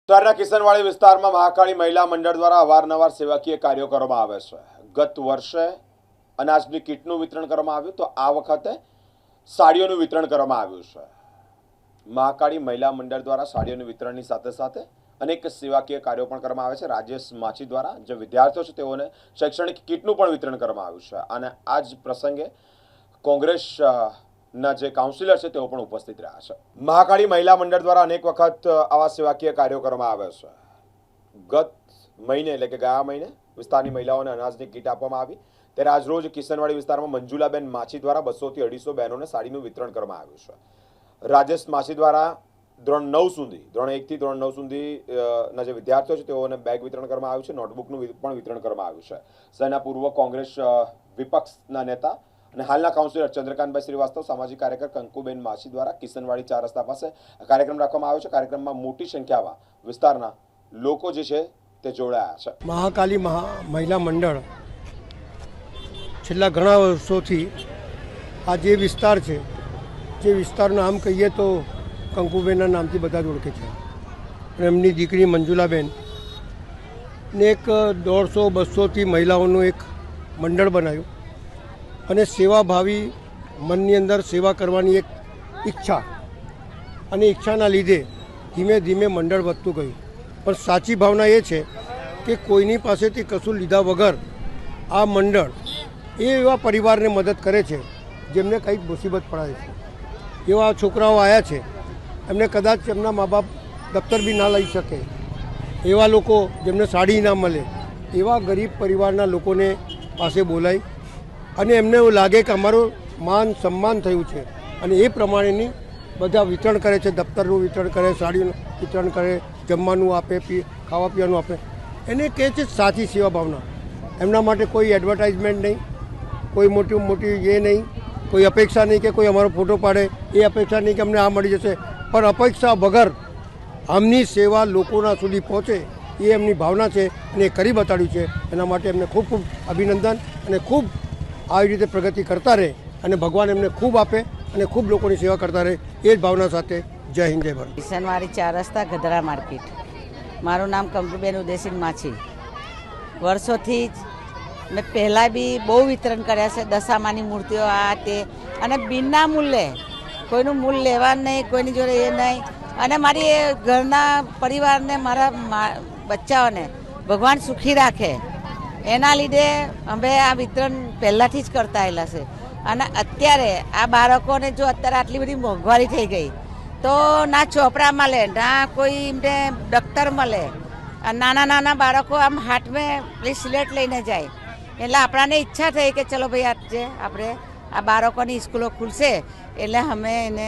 શહેરના કિશનવાડી વિસ્તારમાં મહાકાળી મહિલા મંડળ દ્વારા અવારનવાર સેવાકીય કાર્યો કરવામાં આવે છે। ગત વર્ષે અનાજની કીટનું વિતરણ કરવામાં આવ્યું તો આ વખતે સાડીઓનું વિતરણ કરવામાં આવ્યું છે। મહાકાળી મહિલા મંડળ દ્વારા સાડીઓનું વિતરણની સાથે સાથે અનેક સેવાકીય કાર્યો પણ કરવામાં આવે છે। રાજેશ માછી દ્વારા જે વિદ્યાર્થીઓ છે તેઓને શૈક્ષણિક કીટનું પણ વિતરણ કરવામાં આવ્યું છે અને આ જ પ્રસંગે કોંગ્રેસ ના જે કાઉન્સિલર છે તેઓ પણ ઉપસ્થિત રહ્યા છે। મહાકાળી મહિલા મંડળ દ્વારા અનેક વખત આવા સેવાકીય કાર્યો કરવામાં આવે છે। ગત મહિને એટલે કે ગયા મહિને વિસ્તારની મહિલાઓને અનાજની કીટ આપવામાં આવી ત્યારે આજરોજ કિશનવાડી વિસ્તારમાં મંજુલાબેન માછી દ્વારા 200 થી 250 બહેનોને સાડીનું વિતરણ કરવામાં આવ્યું છે। રાજેશ માછી દ્વારા ધોરણ 9 સુધી ધોરણ 1 થી ધોરણ 9 સુધી ના જે વિદ્યાર્થીઓ છે તેઓને બેગ વિતરણ કરવામાં આવ્યું છે। નોટબુકનું પણ વિતરણ કરવામાં આવ્યું છે। શહેરના પૂર્વ કોંગ્રેસ વિપક્ષના નેતા અને હાલના કાઉન્સિલર ચંદ્રકાંતભાઈ શ્રીવાસ્તવ, સામાજિક કાર્યકર કંકુબેન માછી દ્વારા કિશનવાડી 4 રસ્તા પાસે કાર્યક્રમ રાખવામાં આવ્યો છે। કાર્યક્રમમાં મોટી સંખ્યામાં વિસ્તારના લોકો જે છે તે જોડાયા છે। મહાકાળી મહિલા મંડળ છેલ્લા ઘણા વર્ષોથી આ જે વિસ્તાર છે, જે વિસ્તારનું નામ કહીએ તો કંકુબેનના નામથી બધા જ ઓળખે છે અને એમની દીકરી મંજુલાબેન ને એક 150-200થી મહિલાઓનું એક મંડળ બનાવ્યું અને સેવાભાવી મનની અંદર સેવા કરવાની એક ઈચ્છા અને ઈચ્છાના લીધે ધીમે ધીમે મંડળ વધતું ગયું। પણ સાચી ભાવના એ છે કે કોઈની પાસેથી કશું લીધા વગર આ મંડળ એવા પરિવારને મદદ કરે છે જેમને કંઈક મુસીબત પડાય છે। એવા છોકરાઓ આવ્યા છે, એમને કદાચ એમના મા બાપ દફતર બી ના લઈ શકે, એવા લોકો જેમને સાડી ના મળે, એવા ગરીબ પરિવારના લોકોને પાસે બોલાય અને એમને એવું લાગે કે અમારું માન સન્માન થયું છે અને એ પ્રમાણેની બધા વિતરણ કરે છે। દફતરનું વિતરણ કરે, સાડીનું વિતરણ કરે, જમવાનું આપે, ખાવા પીવાનું આપે। એને કહે છે સાચી સેવા ભાવના। એમના માટે કોઈ એડવર્ટાઇઝમેન્ટ નહીં, કોઈ મોટી એ નહીં, કોઈ અપેક્ષા નહીં કે કોઈ અમારો ફોટો પાડે, એ અપેક્ષા નહીં કે અમને આ મળી જશે, પણ અપેક્ષા વગર આમની સેવા લોકોના સુધી પહોંચે એ એમની ભાવના છે અને એ કરી બતાડ્યું છે। એના માટે એમને ખૂબ ખૂબ અભિનંદન અને ખૂબ આવી રીતે પ્રગતિ કરતા રહે અને ભગવાન એમને ખૂબ આપે અને ખૂબ લોકોની સેવા કરતા રહે, એ જ ભાવના સાથે જય હિન્દ, જય ભારત। કિશનવાડી 4 રસ્તા, ગધરા માર્કેટ। મારું નામ કંકુબેન ઉદયસિંહ માછી। વર્ષોથી જ મેં પહેલાં બી બહુ વિતરણ કર્યા છે, દશામાની મૂર્તિઓ આ તે, અને બિના મૂલ્યે, કોઈનું મૂલ્ય લેવા નહીં, કોઈની જોડે એ નહીં, અને મારી એ ઘરના પરિવારને, મારા બચ્ચાઓને ભગવાન સુખી રાખે એના લીધે અમે આ વિતરણ પહેલાંથી જ કરતા આવેલા છે। અને અત્યારે આ બાળકોને જો અત્યારે આટલી બધી મોંઘવારી થઈ ગઈ તો ના ચોપડા મળે, ના કોઈ એમને દફતર મળે, નાના નાના બાળકો આમ હાથમાં પેલી સ્લેટ લઈને જાય, એટલે આપણાને ઈચ્છા થઈ કે ચલો ભાઈ આજે આપણે આ બાળકોની સ્કૂલો ખુલશે એટલે અમે એને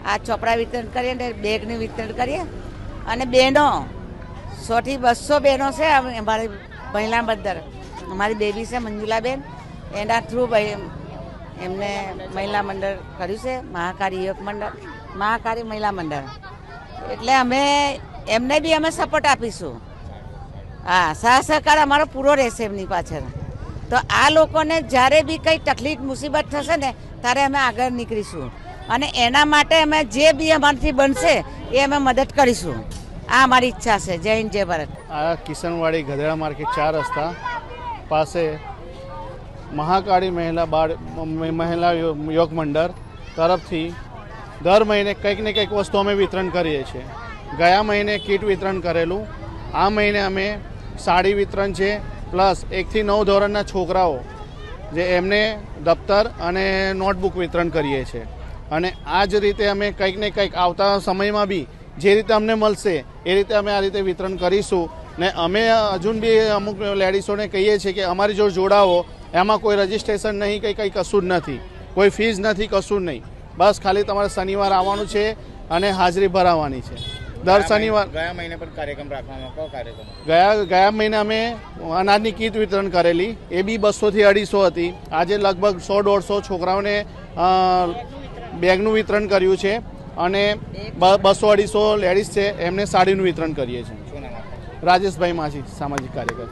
આ ચોપડા વિતરણ કરીએ ને બેગનું વિતરણ કરીએ। અને બહેનો 100 થી 200 બહેનો છે અમારી મહિલા મંડળ, અમારી બેબી છે મંજુલાબેન, એના થ્રુ એમને મહિલા મંડળ કર્યું છે, મહાકાળી યુવક મંડળ, મહાકાળી મહિલા મંડળ। એટલે અમે એમને બી અમે સપોર્ટ આપીશું। હા, સહકાર અમારો પૂરો રહેશે એમની પાછળ। તો આ લોકોને જ્યારે બી કંઈ તકલીફ મુસીબત થશે ને ત્યારે અમે આગળ નીકળીશું અને એના માટે અમે જે બી અમારાથી બનશે એ અમે મદદ કરીશું। આ અમારી ઈચ્છા છે। જય હિન્દ, જય ભારત। આ કિશનવાડી ગધેડા માર્કેટ 4 રસ્તા પાસે મહાકાળી મહિલા યોગ મંડળ તરફથી દર મહિને કંઈક ને કંઈક વસ્તુ અમે વિતરણ કરીએ છીએ। ગયા મહિને કીટ વિતરણ કરેલું, આ મહિને અમે સાડી વિતરણ છે, પ્લસ 1 થી 9 ધોરણના છોકરાઓ જે એમને દફતર અને નોટબુક વિતરણ કરીએ છીએ। અને આ જ રીતે અમે કંઈક ને કંઈક આવતા સમયમાં બી જે રીતે અમને મળશે એ રીતે અમે આ રીતે વિતરણ કરીશું। ને અમે હજુ બી અમુક લેડીઝોને કહીએ છીએ કે અમારી જોડે જોડાવો, એમાં કોઈ રજિસ્ટ્રેશન નહીં, કંઈ કશું જ નથી, કોઈ ફીસ નથી, કશું જ નહીં, બસ ખાલી તમારે શનિવાર આવવાનું છે અને હાજરી ભરાવવાની છે દર શનિવાર। ગયા મહિને પણ કાર્યક્રમ રાખવામાં કયો કાર્યક્રમ? ગયા મહિને અમે અનાજની કીટ વિતરણ કરેલી, એ બી 200 થી 250 હતી। આજે લગભગ 100-150 છોકરાઓને બેગનું વિતરણ કર્યું છે અને 200-250 લેડીઝ છે એમને સાડીનું વિતરણ કરીએ છીએ। રાજેશભાઈ માછી, સામાજિક કાર્યકર।